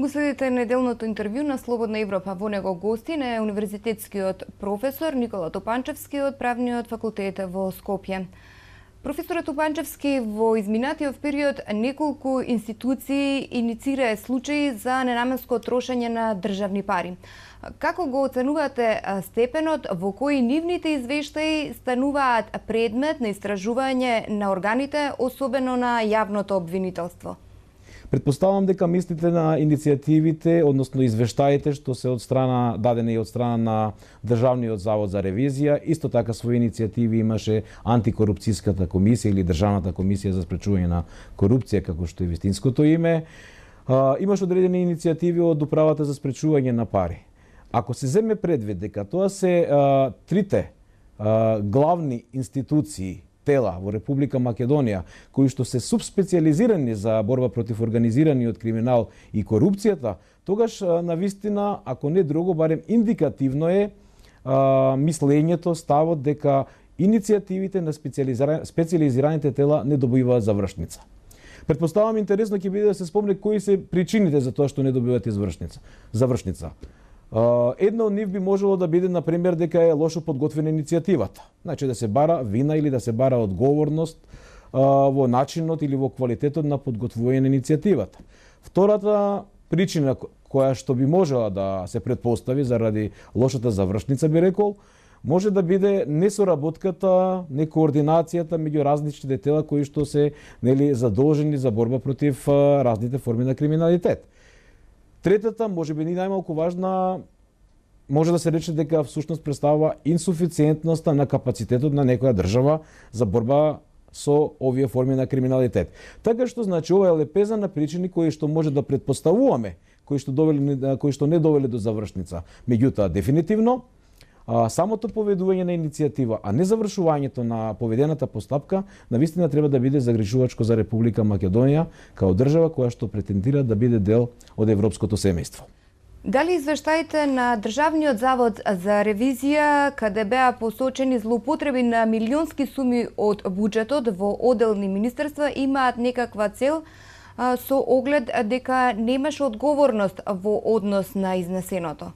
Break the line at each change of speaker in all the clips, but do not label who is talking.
Го следите неделното интервју на Слободна Европа. Во него гости на универзитетскиот професор Никола Топанчевски од Правниот факултет во Скопје. Професорот Топанчевски во изминатиот период неколку институции иницира случаи за ненаменско трошење на државни пари. Како го оценувате степенот во кој нивните извештаи стануваат предмет на истражување на органите, особено на јавното обвинителство?
Предпоставам дека мислите на иницијативите, односно извештаите што се од страна дадени од страна на Државниот завод за ревизија. Исто така своји иницијативи имаше антикорупцијската комисија или Државната комисија за спречување на корупција, како што е вистинското име. Имаше одредени иницијативи од управата за спречување на пари. Ако се земе предвид дека тоа се трите главни институции, тела во Република Македонија, кои што се субспециализирани за борба против организираниот криминал и корупцијата, тогаш навистина, ако не друго, барем индикативно е мислењето, ставот дека иницијативите на специализираните тела не добиваат завршница. Предпоставам интересно ќе биде да се спомне кои се причините за тоа што не добиваат завршница. Една од нив би можело да биде, например, дека е лошо подготвена иницијативата. Значи да се бара вина или да се бара одговорност во начинот или во квалитетот на подготвување на иницијативата. Втората причина која што би можела да се предпостави заради лошата завршница, би рекол, може да биде несоработката, некоординацијата меѓу различните тела кои што се задолжени за борба против разните форми на криминалитет. Третата, може би ни најмалку важна, може да се рече дека всушност представува инсуфициентноста на капацитетот на некоја држава за борба со овие форми на криминалитет. Така што значи ова е лепеза на причини кои што може да предпоставуваме, кои што не довеле до завршница. Меѓутоа, дефинитивно, самото поведување на иницијатива, а не завршувањето на поведената постапка, навистина треба да биде загрижувачко за Република Македонија као држава која што претендира да биде дел од европското семејство.
Дали извештаите на Државниот завод за ревизија, каде беа посочени злоупотреби на милионски суми од буџетот во одделни министерства, имаат некаква цел со оглед дека немаше одговорност во однос на изнесеното?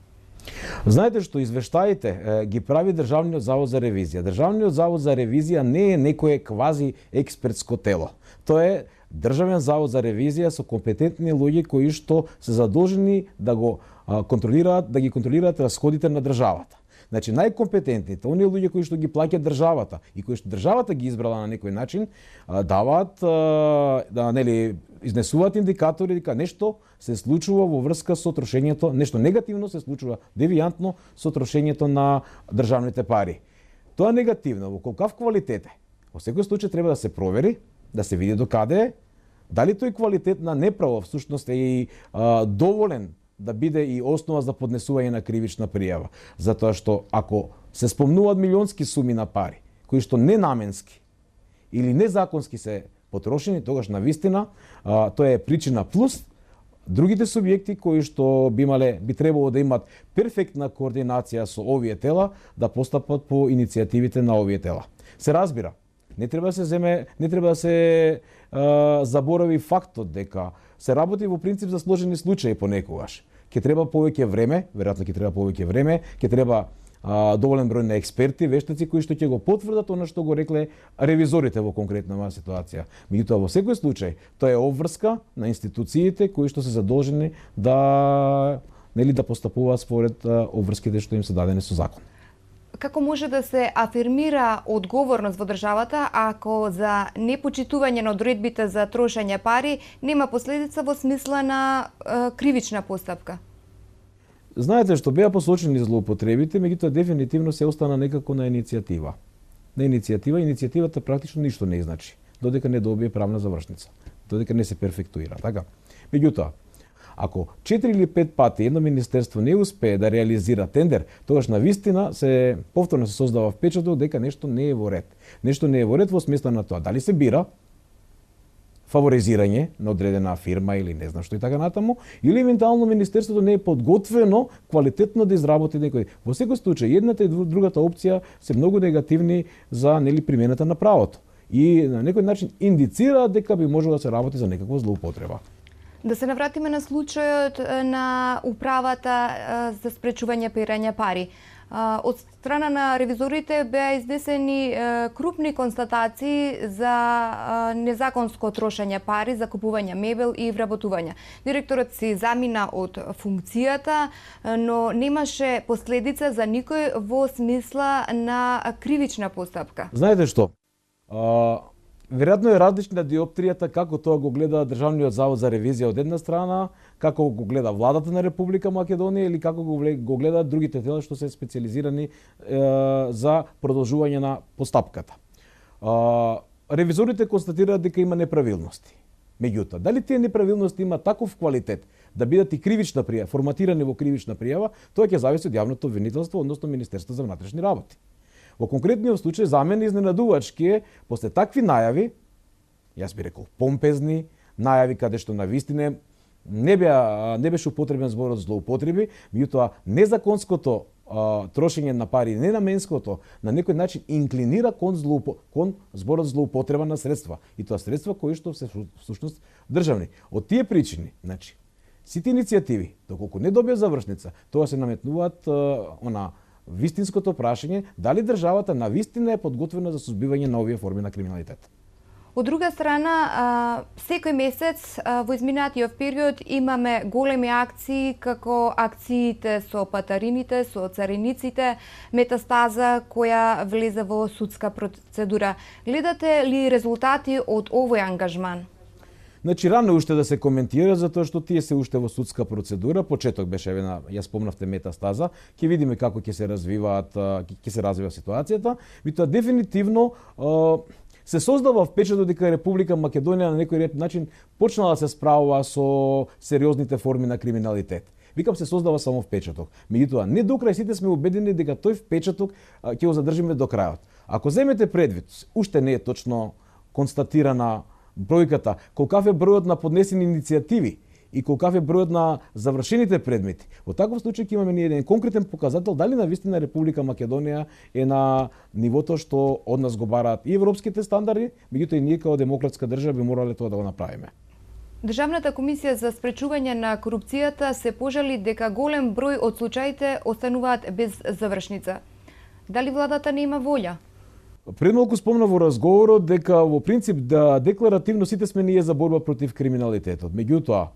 Знаете што извештаите ги прави Државниот завод за ревизија. Државниот завод за ревизија не е некое квази експертско тело. Тоа е Државен завод за ревизија со компетентни луѓе кои што се задолжени да ги контролираат расходите на државата. Значи најкомпетентните, оние луѓе кои што ги плаќаат државата и кои што државата ги избрала на некој начин, даваат изнесуваат индикатори дека нешто се случува во врска со трошењето, нешто негативно се случува, девијантно со трошењето на државните пари. Тоа негативно во колкав квалитет е? Во секој случај треба да се провери, да се види до каде е, дали тој квалитет на неправо всушност е и доволен да биде и основа за поднесување на кривична пријава. Затоа што ако се спомнуваат милионски суми на пари, кои што ненаменски или незаконски се потрошени, тогаш навистина тоа е причина плюс другите субјекти кои што би требало да имат перфектна координација со овие тела да постапат по иницијативите на овие тела. Се разбира, не треба да се заборави фактот дека се работи во принцип за сложени случаи понекогаш. Ќе треба повеќе време, веројатно ќе треба повеќе време, ќе треба доволен број на експерти, вештаци кои што ќе го потврдат она што го рекле ревизорите во конкретна ситуација. Меѓутоа во секој случај тоа е обврска на институциите кои што се задолжени да постапуваат според обврските што им се дадени со закон.
Како може да се афирмира одговорност во државата ако за непочитување на одредбите за трошење пари нема последица во смисла на кривична постапка?
Знаете што беа посочени злоупотребите, меѓутоа дефинитивно се остана некако на иницијатива. Иницијативата практично ништо не значи, додека не добие правна завршница, додека не се перфектуира, така? Меѓутоа, ако 4 или 5 пати едно министерство не успее да реализира тендер, тогаш навистина повторно се создава впечаток дека нешто не е во ред. Нешто не е во ред во смисла на тоа дали се бира фаворизирање на одредена фирма или не знам што и така натаму, или евентуално министерството не е подготвено квалитетно да изработи некој. Во секој случај, едната и другата опција се многу негативни за примената на правото и на некој начин индицираат дека би можело да се работи за некаква злоупотреба.
Да се навратиме на случајот на управата за спречување перење пари. Од страна на ревизорите беа изнесени крупни констатации за незаконско трошење пари, за купување мебел и вработување. Директорот си замина од функцијата, но немаше последица за никој во смисла на кривична постапка.
Знаете што? Веројатно е различна диоптријата како тоа го гледа Државниот завод за ревизија од една страна, како го гледа владата на Република Македонија или како го гледаат другите тела што се специализирани за продолжување на постапката. Ревизорите констатираат дека има неправилности. Меѓутоа, дали тие неправилности има таков квалитет да бидат и кривична пријава, форматирани во кривична пријава, тоа ќе зависи од јавното обвинителство, односно Министерство за внатрешни работи. Во конкретниот случај за мене изненадувачки е после такви најави, јас би рекол помпезни најави каде што навистина не беше употребен зборот злоупотреби, меѓутоа незаконското трошење на пари, ненаменското, на некој начин инклинира кон зборот злоупотреба на средства, и тоа средства кои што се всушност државни. Од тие причини, значи, сите иницијативи, доколку не добија завршница, тоа се наметнуваат вистинското прашање дали државата навистина е подготвена за сузбивање на овие форми на криминалитет.
Од друга страна, секој месец во изминатиот период имаме големи акции, како акциите со патарините, со цариниците, метастаза која влезе во судска процедура. Гледате ли резултати од овој ангажман?
Значи, рано уште да се коментира, затоа што тие се уште во судска процедура. Почеток беше, ја спомнавте метастаза, ќе видиме како ќе се развива ситуацијата. Меѓутоа, дефинитивно се создава впечаток дека Република Македонија на некој начин почнала да се справува со сериозните форми на криминалитет. Викам, се создава само впечаток. Меѓутоа, не до крај сите сме убедени дека тој впечаток ќе го задржиме до крајот. Ако земете предвид, уште не е точно констатирана бројката, колкав е бројот на поднесени иницијативи и колкав е бројот на завршените предмети. Во таков случај ќе имаме еден конкретен показател дали навистина Република Македонија е на нивото што од нас го бараат и европските стандарди, меѓутоа и ние како демократска држава би морале тоа да го направиме.
Државната комисија за спречување на корупцијата се пожали дека голем број од случаите остануваат без завршница. Дали владата не има волја?
Пред малку спомна во разговорот дека во принцип декларативно сите сме ние за борба против криминалитетот. Меѓутоа,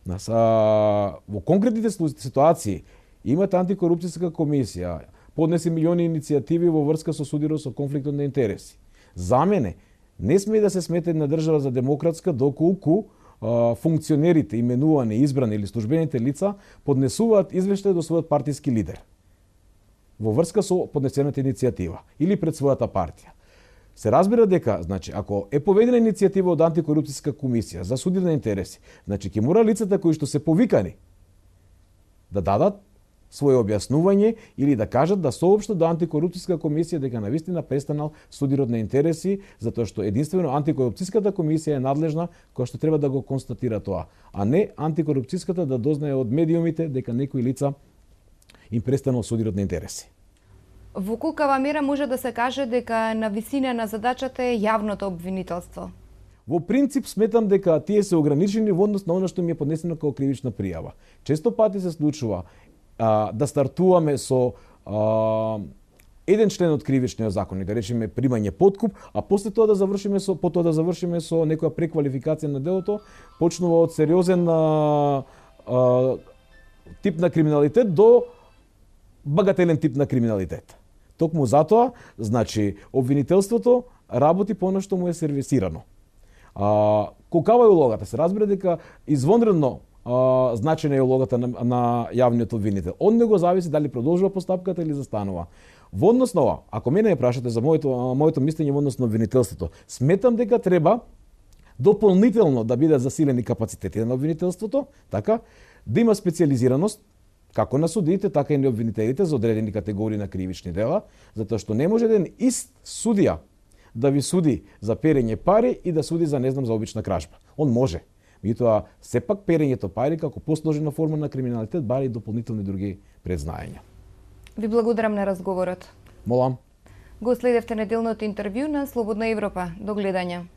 во конкретните ситуации имате антикорупцијска комисија, поднесе милиони иницијативи во врска со судирот со конфликтот на интереси. За мене не сме да се смете на држава за демократска доколку функционерите, именувани, избрани или службените лица поднесуваат извештај до својот партиски лидер во врска со поднесената иницијатива или пред својата партија. Се разбира дека, значи, ако е поведена иницијатива од антикорупцијска комисија за суди на интереси, значи ќе мора лицата кои што се повикани да дадат свое објаснување или да кажат, да соопштат до антикорупцијска комисија дека навистина престанал судирот на интереси, затоа што единствено антикорупцијската комисија е надлежна која што треба да го констатира тоа, а не антикорупцијската да дознае од медиумите дека некои лица им престанал судирот на интереси.
Во колкава мера може да се каже дека на висина на задачата е јавното обвинителство?
Во принцип сметам дека тие се ограничени во однос на она што ми е поднесено како кривична пријава. Често пати се случува да стартуваме со еден член од кривичниот закон, да речеме примање подкуп, а после тоа да завршиме со некоја преквалификација на делото, почнува од сериозен тип на криминалитет до багателен тип на криминалитет. Токму затоа, значи, обвинителството работи по она што му е сервисирано. Колкава е улогата? Се разбира дека извонредно значена е улогата на јавниот обвинител. Од него зависи дали продолжува постапката или застанува. Во однос на ова, ако мене ме прашате за моето мислење во однос на обвинителството, сметам дека треба дополнително да бидат засилени капацитети на обвинителството, така, да има специализираност, како на судиите, така и на обвинителите за одредени категории на кривични дела, затоа што не може еден ист судија да ви суди за перење пари и да суди за, не знам, за обична кражба. Он може. Меѓутоа, сепак перењето пари како посложена форма на криминалитет бара и дополнителни други презнаења.
Ви благодарам на разговорот.
Молам.
Го следевте неделното интервју на Слободна Европа. До гледање.